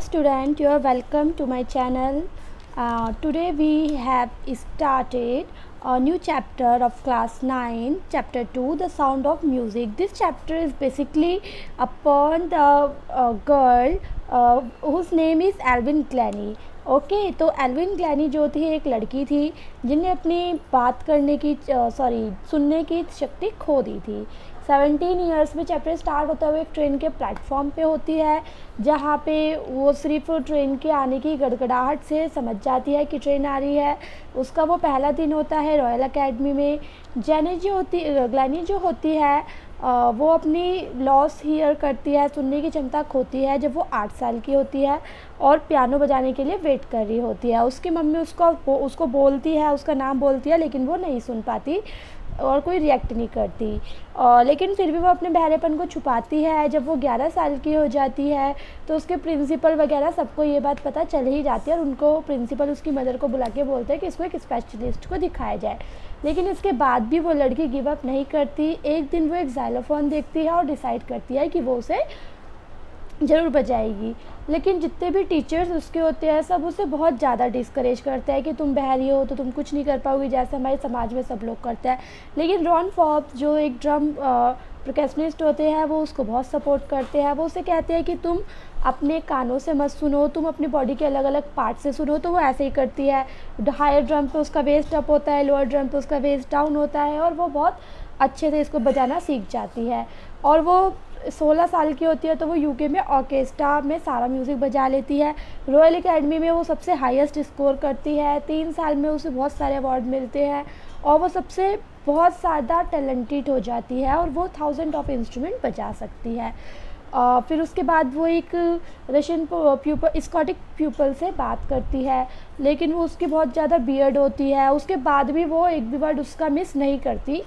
Student, you are welcome to my channel. Today we have started a new chapter of class 9, chapter 2, the sound of music. This chapter is basically upon the girl whose name is Alvin Glennie. Okay तो Alvin ग्लैनी जो थी एक लड़की थी जिन्हें अपनी बात करने की सुनने की शक्ति खो दी थी। 17 ईयर्स में चैप्टर स्टार्ट होता हुआ एक ट्रेन के प्लेटफॉर्म पे होती है, जहाँ पे वो सिर्फ ट्रेन के आने की गड़गड़ाहट से समझ जाती है कि ट्रेन आ रही है। उसका वो पहला दिन होता है रॉयल एकेडमी में। ग्लैनी जो होती है वो अपनी लॉस हियर करती है, सुनने की क्षमता खोती है जब वो 8 साल की होती है और पियानो बजाने के लिए वेट कर रही होती है। उसकी मम्मी उसको बोलती है, उसका नाम बोलती है, लेकिन वो नहीं सुन पाती और कोई रिएक्ट नहीं करती। लेकिन फिर भी वो अपने बहरेपन को छुपाती है। जब वो 11 साल की हो जाती है तो उसके प्रिंसिपल वगैरह सबको ये बात पता चल ही जाती है और उनको प्रिंसिपल उसकी मदर को बुला के बोलते हैं कि इसको एक स्पेशलिस्ट को दिखाया जाए। लेकिन इसके बाद भी वो लड़की गिव अप नहीं करती। एक दिन वो एक ज़ाइलोफोन देखती है और डिसाइड करती है कि वो उसे ज़रूर बजाएगी। लेकिन जितने भी टीचर्स उसके होते हैं सब उसे बहुत ज़्यादा डिस्करेज करते हैं कि तुम बहरी हो तो तुम कुछ नहीं कर पाओगी, जैसे हमारे समाज में सब लोग करते हैं। लेकिन रॉन फॉर्ब्स जो एक ड्रम परकशनिस्ट होते हैं वो उसको बहुत सपोर्ट करते हैं। वो उसे कहते हैं कि तुम अपने कानों से मत सुनो, तुम अपनी बॉडी के अलग अलग पार्ट से सुनो। तो वो ऐसे ही करती है। हायर ड्रम पे उसका वेस्ट अप होता है, लोअर ड्रम पे उसका वेस्ट डाउन होता है और वो बहुत अच्छे से इसको बजाना सीख जाती है। और वो 16 साल की होती है तो वो यूके में ऑर्केस्ट्रा में सारा म्यूज़िक बजा लेती है। रॉयल एकेडमी में वो सबसे हाईएस्ट स्कोर करती है। 3 साल में उसे बहुत सारे अवार्ड मिलते हैं और वो सबसे बहुत ज़्यादा टैलेंटेड हो जाती है और वो 1000 ऑफ इंस्ट्रूमेंट बजा सकती है। फिर उसके बाद वो एक रशियन स्कॉटिक प्यूपल से बात करती है, लेकिन वो उसकी बहुत ज़्यादा बियर्ड होती है। उसके बाद भी वो एक भी वर्ड उसका मिस नहीं करती,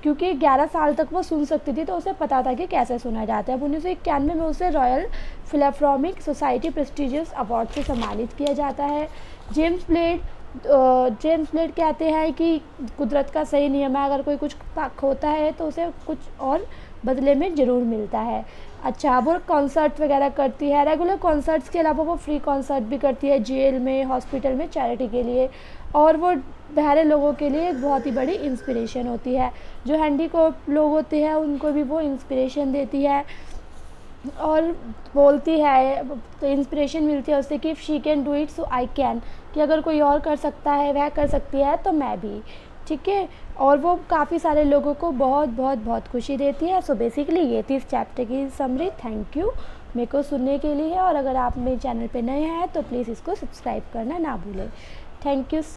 क्योंकि 11 साल तक वो सुन सकती थी तो उसे पता था कि कैसे सुना जाता है। 1991 में उसे रॉयल फिलाफ्रॉमिक सोसाइटी प्रेस्टिजियस अवार्ड से सम्मानित किया जाता है। जेम्स ब्लेड कहते हैं कि कुदरत का सही नियम है, अगर कोई कुछ खोता है तो उसे कुछ और बदले में ज़रूर मिलता है। अच्छा, वो कॉन्सर्ट वगैरह करती है। रेगुलर कॉन्सर्ट्स के अलावा वो फ्री कॉन्सर्ट भी करती है जेल में, हॉस्पिटल में, चैरिटी के लिए। और वो बहरे लोगों के लिए एक बहुत ही बड़ी इंस्पिरेशन होती है। जो हैंडीकैप लोग होते हैं उनको भी वो इंस्पिरेशन देती है और बोलती है, तो इंस्पिरेशन मिलती है उससे कि if she can do it so I can, कि अगर कोई और कर सकता है, वह कर सकती है तो मैं भी। ठीक है। और वो काफ़ी सारे लोगों को बहुत बहुत बहुत खुशी देती है। सो बेसिकली ये थी इस चैप्टर की समरी। थैंक यू मेरे को सुनने के लिए। और अगर आप मेरे चैनल पे नए हैं तो प्लीज़ इसको सब्सक्राइब करना ना भूलें। Thank you.